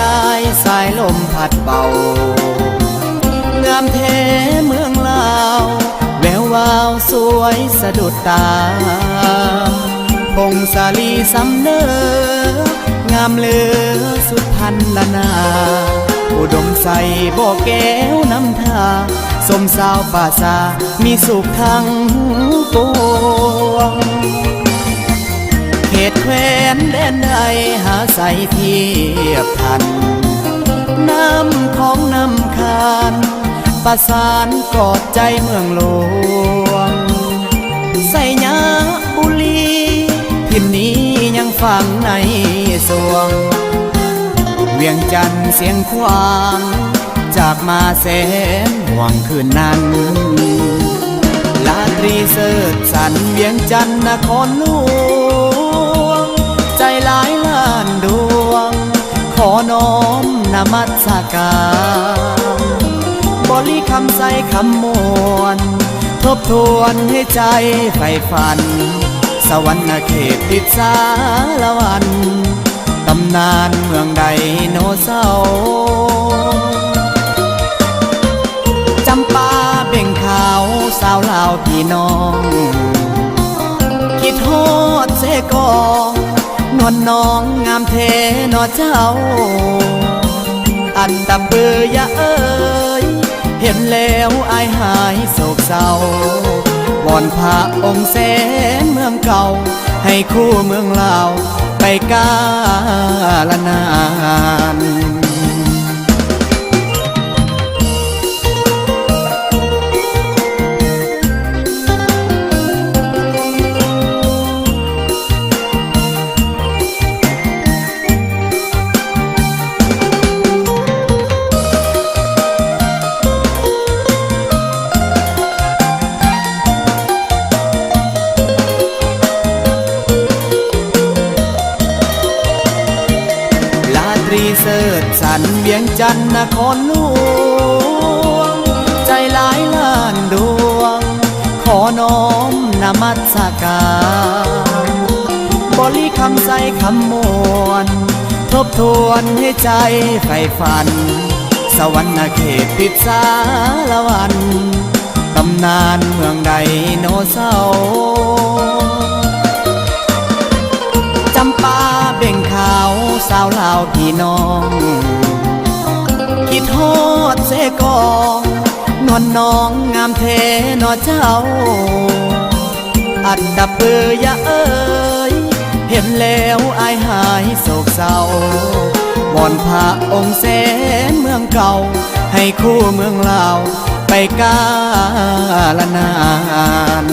ใจสายลมพัดเป่างามแท้เมืองลาวแวววาวสวยสะดุดตาพงสาลีสำเนองามเหลือสุดพันละนาอุดมใสบ่อแก้วน้ำทาสมสาวป่าซามีสุขทั้งปวงเขตแคว้นแดนใดหาใสเทียบทันน้ำของน้ำคานประสานกอดใจเมืองหลวงใส่ยาบุรีทิมนี้ยังฝังในสวงเวียงจันทร์เสียงควางจากมาแสนห่วงคืนนั้นลาตรีเสิร์ชสันเวียงจันทร์นครหลวงใจหลายล้านดวงขอน้อมนมัสการบริคำใส่คำมวลทบทวนให้ใจใฝ่ฝันสวรรค์เขตติดสารวันตำนานเมืองไดโนเสาร์จำปาเบ่งขาวสาวลาวพี่น้องคิดฮอดเสกองนวลน้องงามเทนอเจ้าอันดับเบือยะเอ้ยเห็นแล้วอายหายโศกเศร้าวอนพระองค์แสนเมืองเก่าให้คู่เมืองลาวไปกาลนานเสิร์ชสันเวียงจันทร์นครหลวงใจหลายล้านดวงขอน้อมนมัสการบริคำใส่คำมวลทบทวนให้ใจใฝ่ฝันสวรรค์เขตติดสารวันตำนานเมืองไดโนเสาร์จำปาเบ่งขาวสาวลาวพี่น้องคิดฮอดเสกองนวลน้องงามเทนอเจ้าอันดับเบือยะเอ้ยเห็นแล้วอายหายโศกเศร้าวอนพระองค์แสนเมืองเก่าให้คู่เมืองลาวไปกาลนาน